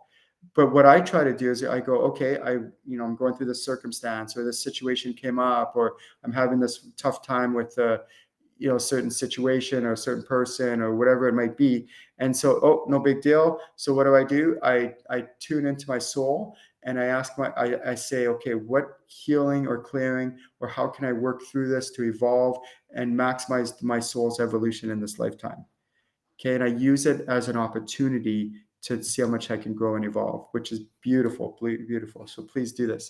But what I try to do is I go, okay, I'm going through this circumstance, or this situation came up, or I'm having this tough time with a certain situation or a certain person or whatever it might be. And so, oh, no big deal. So what do? I tune into my soul, and I say, okay, what healing or clearing, or how can I work through this to evolve and maximize my soul's evolution in this lifetime? Okay. And I use it as an opportunity to see how much I can grow and evolve, which is beautiful, beautiful. So please do this.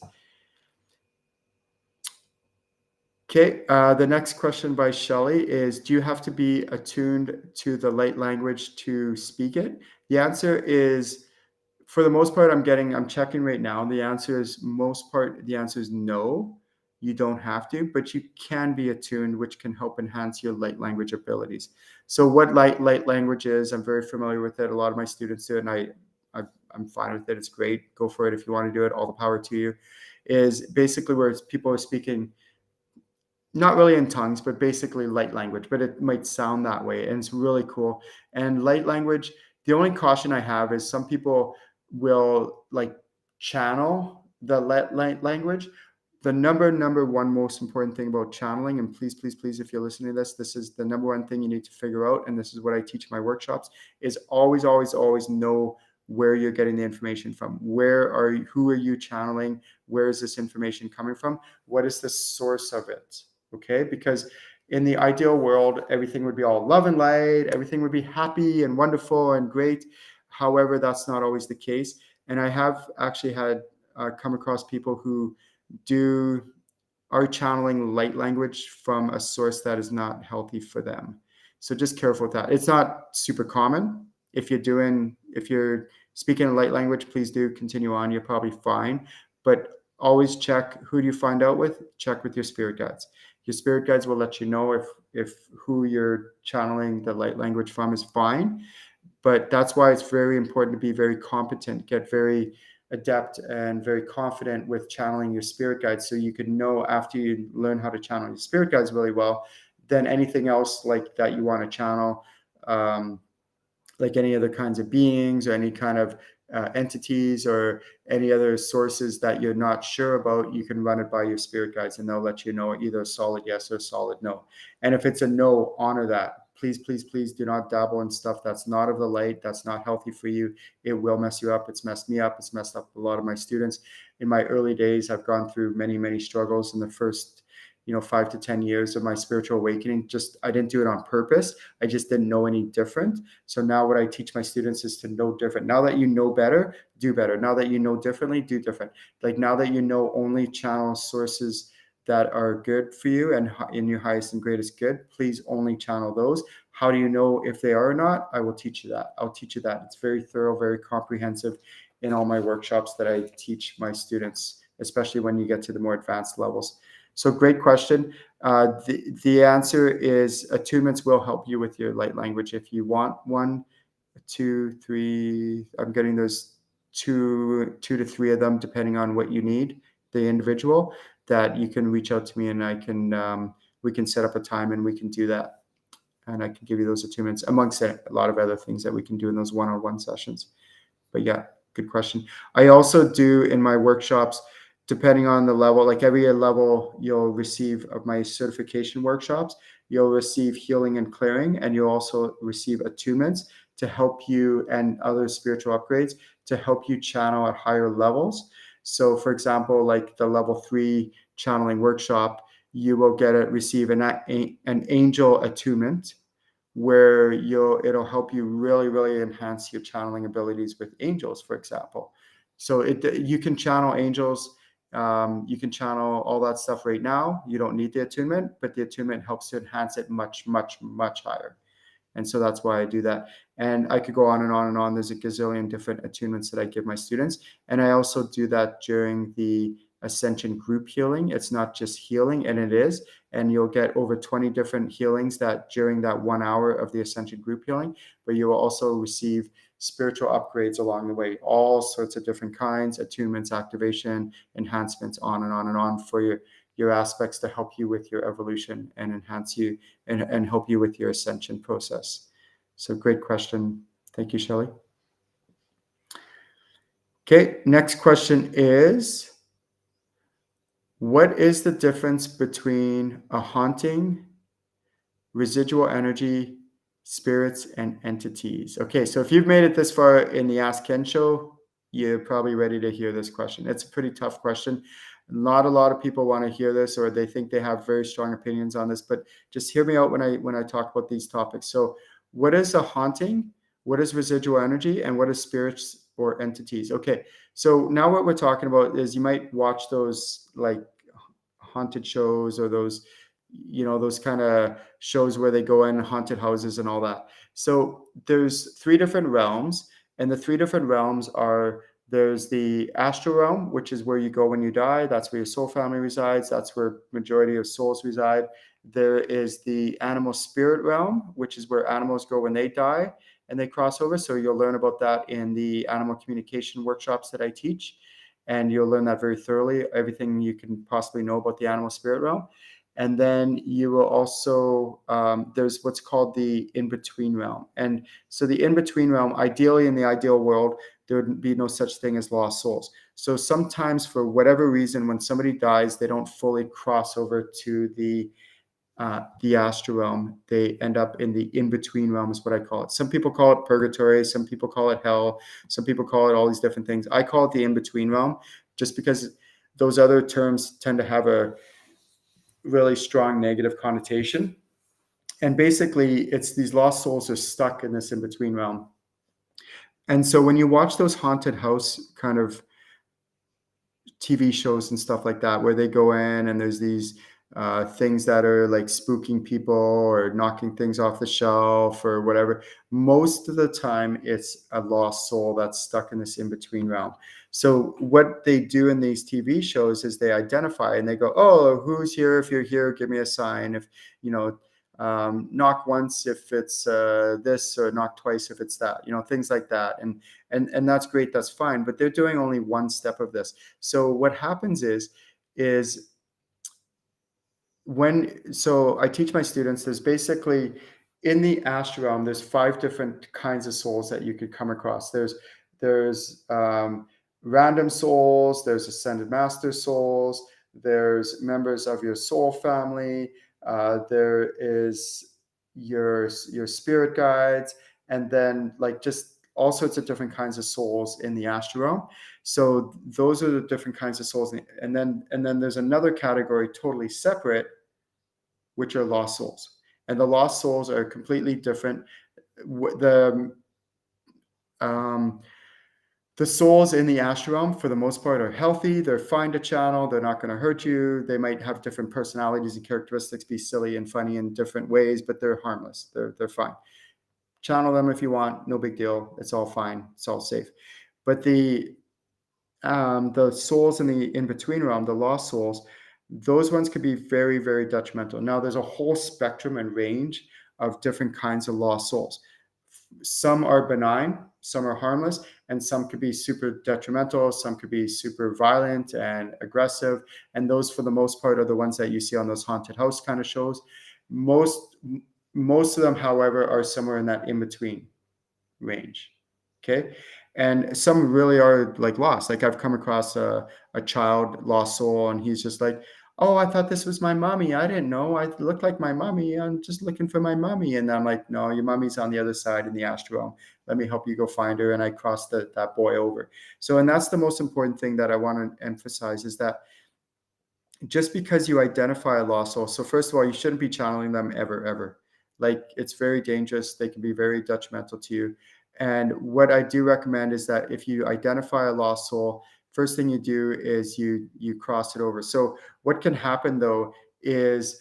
Okay, the next question by Shelley is, do you have to be attuned to the light language to speak it? The answer is, for the most part, I'm checking right now. The answer is no, you don't have to, but you can be attuned, which can help enhance your light language abilities. So what light language is, I'm very familiar with it. A lot of my students do it, and I'm fine with it. It's great. Go for it if you want to do it. All the power to you. Is basically where people are speaking, not really in tongues, but basically light language, but it might sound that way. And it's really cool. And light language, the only caution I have is some people will channel the light language. The number one most important thing about channeling, and please, if you're listening to this is the number one thing you need to figure out. And this is what I teach in my workshops, is always know where you're getting the information from. Who are you channeling? Where is this information coming from? What is the source of it? Okay, because in the ideal world, everything would be all love and light, everything would be happy and wonderful and great. However, that's not always the case. And I have actually had come across people who are channeling light language from a source that is not healthy for them. So just careful with that. It's not super common. If you're speaking a light language, please do continue on. You're probably fine. But always check, who do you find out with? Check with your spirit guides. Your spirit guides will let you know if who you're channeling the light language from is fine. But that's why it's very important to be very competent, get very adept and very confident with channeling your spirit guides, so you can know, after you learn how to channel your spirit guides really well, then anything else like that you want to channel, like any other kinds of beings or any kind of entities or any other sources that you're not sure about, you can run it by your spirit guides and they'll let you know either a solid yes or a solid no. And if it's a no, honor that. Please, please, please do not dabble in stuff that's not of the light, that's not healthy for you. It will mess you up. It's messed me up. It's messed up a lot of my students. In my early days, I've gone through many, many struggles in the first 5 to 10 years of my spiritual awakening. I didn't do it on purpose. I just didn't know any different. So now what I teach my students is to know different. Now that you know better, do better. Now that you know differently, do different. Like now that you know only channel sources that are good for you and in your highest and greatest good, please only channel those. How do you know if they are or not? I will teach you that. I'll teach you that. It's very thorough, very comprehensive in all my workshops that I teach my students, especially when you get to the more advanced levels. So great question. The answer is attunements will help you with your light language. If you want 1, 2, 3, I'm getting those 2 to 3 of them, depending on what you need, the individual, that you can reach out to me and we can set up a time and we can do that. And I can give you those attunements amongst a lot of other things that we can do in those one-on-one sessions. But yeah, good question. I also do in my workshops, depending on the level, like every level you'll receive of my certification workshops, you'll receive healing and clearing, and you'll also receive attunements to help you, and other spiritual upgrades to help you channel at higher levels. So for example, like the level 3 channeling workshop, you will receive an angel attunement where it'll help you really, really enhance your channeling abilities with angels, for example. So you can channel angels, you can channel all that stuff right now. You don't need the attunement, but the attunement helps to enhance it much, much, much higher. And so that's why I do that. And I could go on and on and on. There's a gazillion different attunements that I give my students. And I also do that during the Ascension group healing. It's not just healing, and it is. And you'll get over 20 different healings that during that 1 hour of the Ascension group healing, but you will also receive spiritual upgrades along the way, all sorts of different kinds, attunements, activation, enhancements, on and on and on for your aspects to help you with your evolution and enhance you and help you with your ascension process. So great question. Thank you, Shelley. Okay, next question is, what is the difference between a haunting, residual energy, spirits, and entities? Okay, so if you've made it this far in the Ask Ken show, you're probably ready to hear this question. It's a pretty tough question. Not a lot of people want to hear this, or they think they have very strong opinions on this, but just hear me out when I talk about these topics. So what is a haunting? What is residual energy? And what is spirits or entities? Okay, so now what we're talking about is, you might watch those like haunted shows, or those kind of shows where they go in haunted houses and all that. So there's 3 different realms, and the 3 different realms are, there's the astral realm, which is where you go when you die. That's where your soul family resides. That's where majority of souls reside. There is the animal spirit realm, which is where animals go when they die and they cross over. So you'll learn about that in the animal communication workshops that I teach. And you'll learn that very thoroughly, everything you can possibly know about the animal spirit realm. And then you will also, there's what's called the in-between realm. And so the in-between realm, ideally in the ideal world, there would be no such thing as lost souls. So sometimes for whatever reason, when somebody dies, they don't fully cross over to the the astral realm. They end up in the in-between realm is what I call it. Some people call it purgatory. Some people call it hell. Some people call it all these different things. I call it the in-between realm just because those other terms tend to have a really strong negative connotation. And basically, it's these lost souls are stuck in this in-between realm. And so when you watch those haunted house kind of TV shows and stuff like that, where they go in and there's these things that are like spooking people or knocking things off the shelf or whatever. Most of the time, it's a lost soul that's stuck in this in between realm. So, what they do in these TV shows is they identify and they go, "Oh, who's here? If you're here, give me a sign. If you know, knock once if it's this, or knock twice if it's that. Things like that." And that's great. That's fine. But they're doing only one step of this. So what happens is so I teach my students, there's basically in the astral realm, there's 5 different kinds of souls that you could come across. There's random souls, there's ascended master souls, there's members of your soul family, there is your spirit guides, and then like just all sorts of different kinds of souls in the astral realm. So those are the different kinds of souls, and then there's another category totally separate, which are lost souls. And the lost souls are completely different. The souls in the astral realm, for the most part, are healthy. They're fine to channel. They're not going to hurt you. They might have different personalities and characteristics, be silly and funny in different ways, but they're harmless. They're fine. Channel them if you want. No big deal. It's all fine. It's all safe. But the souls in the in-between realm, the lost souls, those ones could be very, very detrimental. Now, there's a whole spectrum and range of different kinds of lost souls. Some are benign, some are harmless, and some could be super detrimental. Some could be super violent and aggressive. And those, for the most part, are the ones that you see on those haunted house kind of shows. Most of them, however, are somewhere in that in-between range. Okay. And some really are like lost. Like I've come across a child lost soul, and he's just like, "Oh, I thought this was my mommy. I didn't know. I look like my mommy. I'm just looking for my mommy." And I'm like, "No, your mommy's on the other side in the astral realm. Let me help you go find her." And I crossed that boy over. So, and that's the most important thing that I want to emphasize is that just because you identify a lost soul, so first of all, you shouldn't be channeling them ever. Like it's very dangerous. They can be very detrimental to you. And what I do recommend is that if you identify a lost soul, first thing you do is you cross it over. So what can happen though is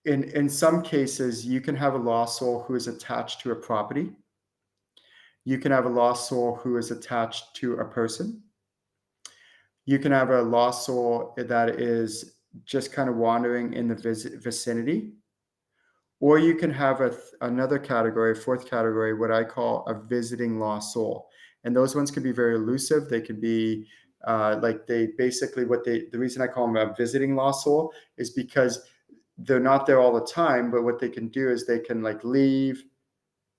in some cases, you can have a lost soul who is attached to a property. You can have a lost soul who is attached to a person. You can have a lost soul that is just kind of wandering in the vicinity. Or you can have another category, 4th category, what I call a visiting lost soul. And those ones can be very elusive. They can be like they basically the reason I call them a visiting lost soul is because they're not there all the time, but what they can do is they can like leave,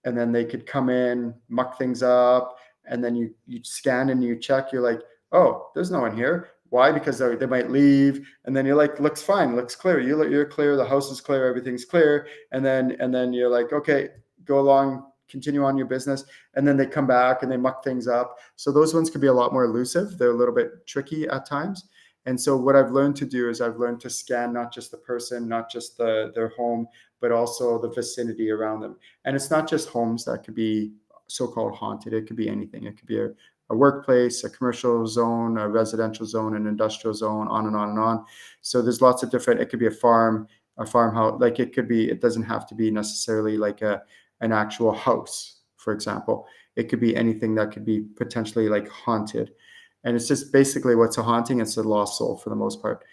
and then they could come in, muck things up, and then you scan and you check, you're like, "Oh, there's no one here." Why? Because they might leave, and then you're like, "Looks fine, looks clear. You're clear. The house is clear. Everything's clear." And then you're like, "Okay, go along, continue on your business." And then they come back and they muck things up. So those ones can be a lot more elusive. They're a little bit tricky at times. And so what I've learned to do is I've learned to scan not just the person, not just their home, but also the vicinity around them. And it's not just homes that could be so-called haunted. It could be anything. It could be a workplace, a commercial zone, a residential zone, an industrial zone, on and on and on. So there's lots of different, it could be a farmhouse, like it doesn't have to be necessarily like an actual house, for example. It could be anything that could be potentially like haunted. And it's just basically what's a haunting. It's a lost soul for the most part.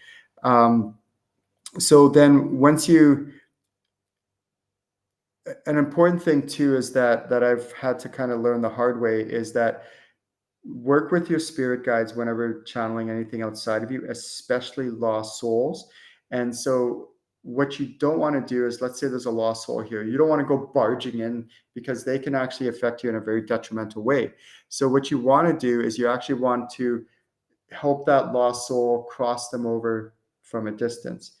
So then an important thing too is that I've had to kind of learn the hard way is that work with your spirit guides whenever channeling anything outside of you, especially lost souls. And so what you don't want to do is, let's say there's a lost soul here. You don't want to go barging in because they can actually affect you in a very detrimental way. So what you want to do is you actually want to help that lost soul cross them over from a distance.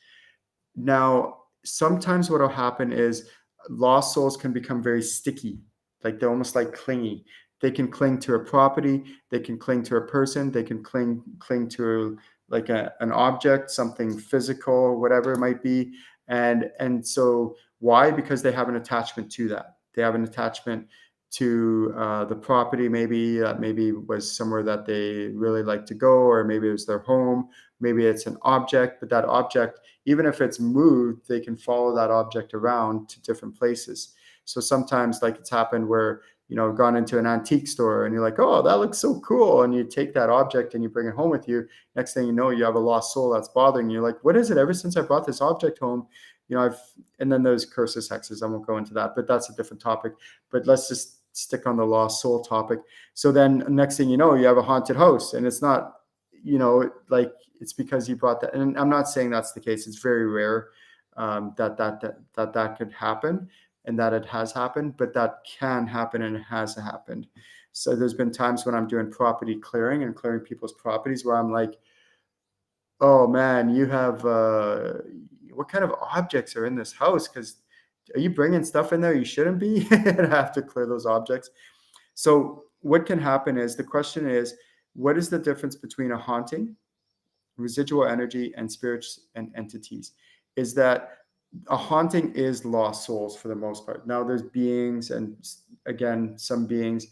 Now, sometimes what will happen is lost souls can become very sticky, like they're almost like clingy. They can cling to a property, they can cling to a person, they can cling to like an object, something physical, whatever it might be. And so why? Because they have an attachment to that. They have an attachment to the property, maybe maybe was somewhere that they really like to go, or maybe it was their home, maybe it's an object, but that object, even if it's moved, they can follow that object around to different places. So sometimes, like it's happened where, gone into an antique store and you're like, oh, that looks so cool. And you take that object and you bring it home with you. Next thing you know, you have a lost soul that's bothering you. You're like, what is it? Ever since I brought this object home, and then there's curses, hexes. I won't go into that, but that's a different topic. But let's just stick on the lost soul topic. So then next thing you know, you have a haunted house, and it's not, like it's because you brought that. And I'm not saying that's the case. It's very rare that could happen, and that it has happened, but that can happen and it has happened. So there's been times when I'm doing property clearing and clearing people's properties where I'm like, oh man, you have what kind of objects are in this house? Because are you bringing stuff in there you shouldn't be? And I have to clear those objects. So what can happen is, the question is, what is the difference between a haunting, residual energy, and spirits and entities? Is that a haunting is lost souls for the most part. Now there's beings, and again, some beings,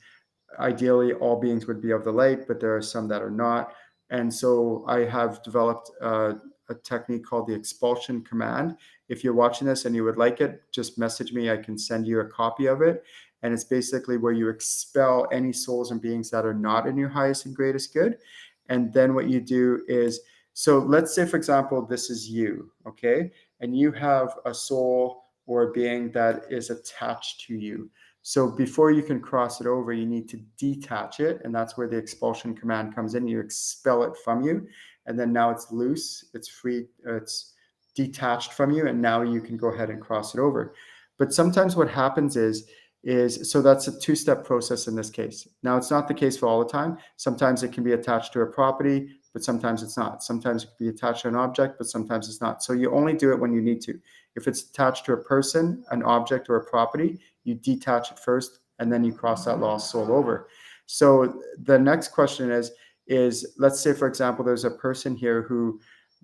ideally all beings would be of the light, but there are some that are not. And so I have developed a technique called the expulsion command. If you're watching this and you would like it, just message me. I can send you a copy of it. And it's basically where you expel any souls and beings that are not in your highest and greatest good. And then what you do is, so let's say, for example, this is you, okay? And you have a soul or a being that is attached to you. So before you can cross it over, you need to detach it. And that's where the expulsion command comes in. You expel it from you. And then now it's loose, it's free, it's detached from you. And now you can go ahead and cross it over. But sometimes what happens is so that's a two-step process in this case. Now, it's not the case for all the time. Sometimes it can be attached to a property, but sometimes it's not. Sometimes it can be attached to an object, but sometimes it's not. So you only do it when you need to. If it's attached to a person, an object, or a property, you detach it first, and then you cross that lost soul over. So the next question is let's say, for example, there's a person here who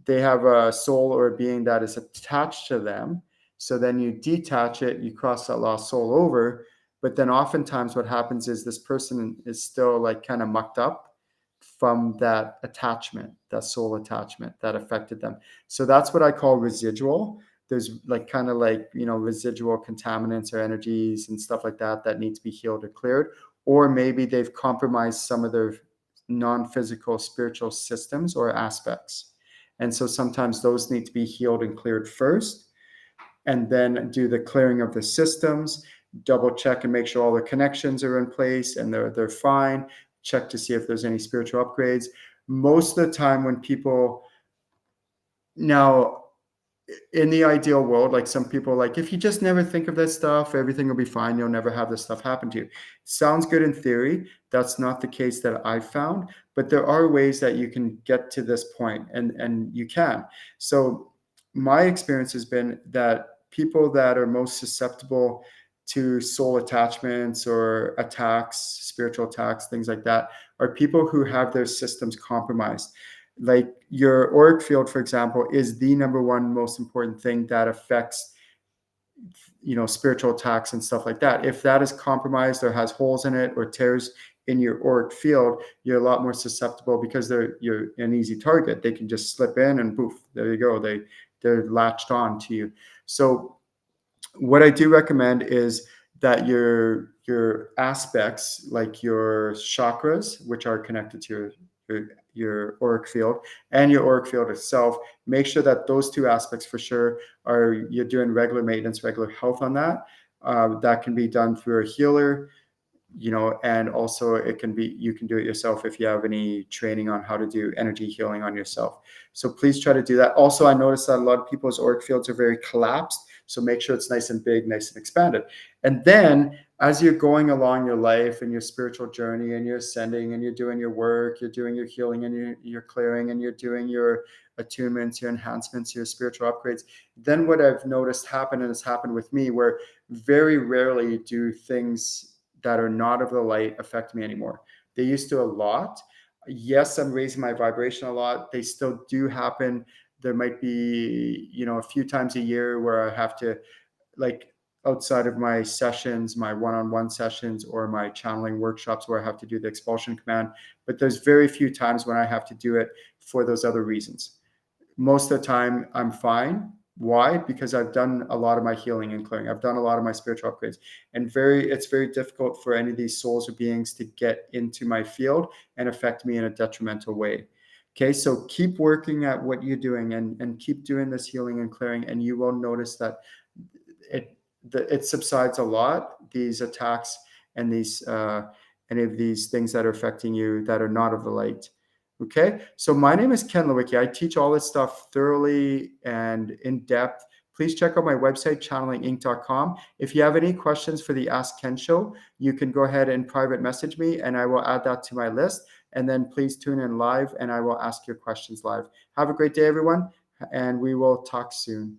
they have a soul or a being that is attached to them. So then you detach it, you cross that lost soul over. But then oftentimes what happens is this person is still like kind of mucked up from that attachment, that soul attachment that affected them. So that's what I call residual. There's like kind of like, residual contaminants or energies and stuff like that that need to be healed or cleared. Or maybe they've compromised some of their non-physical spiritual systems or aspects. And so sometimes those need to be healed and cleared first, and then do the clearing of the systems, double check and make sure all the connections are in place and they're fine. Check to see if there's any spiritual upgrades. Most of the time when people, now in the ideal world, like some people like, if you just never think of this stuff, everything will be fine. You'll never have this stuff happen to you. Sounds good in theory. That's not the case that I've found, but there are ways that you can get to this point, and you can. So my experience has been that people that are most susceptible to soul attachments or attacks, spiritual attacks, things like that, are people who have their systems compromised. Like your auric field, for example, is the number one most important thing that affects, spiritual attacks and stuff like that. If that is compromised or has holes in it or tears in your auric field, you're a lot more susceptible, because you're an easy target. They can just slip in and poof, there you go. They're latched on to you. So what I do recommend is that your aspects, like your chakras, which are connected to your auric field, and your auric field itself, make sure that those two aspects for sure you're doing regular maintenance, regular health on that. That can be done through a healer, and also you can do it yourself if you have any training on how to do energy healing on yourself. So please try to do that. Also, I noticed that a lot of people's auric fields are very collapsed. So make sure it's nice and big, nice and expanded. And then as you're going along your life and your spiritual journey, and you're ascending and you're doing your work, you're doing your healing and you're clearing, and you're doing your attunements, your enhancements, your spiritual upgrades, then what I've noticed happen, and it's happened with me, where very rarely do things that are not of the light affect me anymore. They used to a lot. Yes, I'm raising my vibration a lot. They still do happen. There might be, a few times a year where I have to, like, outside of my sessions, my one-on-one sessions or my channeling workshops, where I have to do the expulsion command. But there's very few times when I have to do it for those other reasons. Most of the time I'm fine. Why? Because I've done a lot of my healing and clearing. I've done a lot of my spiritual upgrades, and it's very difficult for any of these souls or beings to get into my field and affect me in a detrimental way. Okay, so keep working at what you're doing, and keep doing this healing and clearing, and you will notice that it subsides a lot, these attacks and these any of these things that are affecting you that are not of the light. Okay, so my name is Ken Lewicki. I teach all this stuff thoroughly and in depth. Please check out my website, channelinginc.com. If you have any questions for the Ask Ken show, you can go ahead and private message me, and I will add that to my list. And then please tune in live, and I will ask your questions live. Have a great day, everyone, and we will talk soon.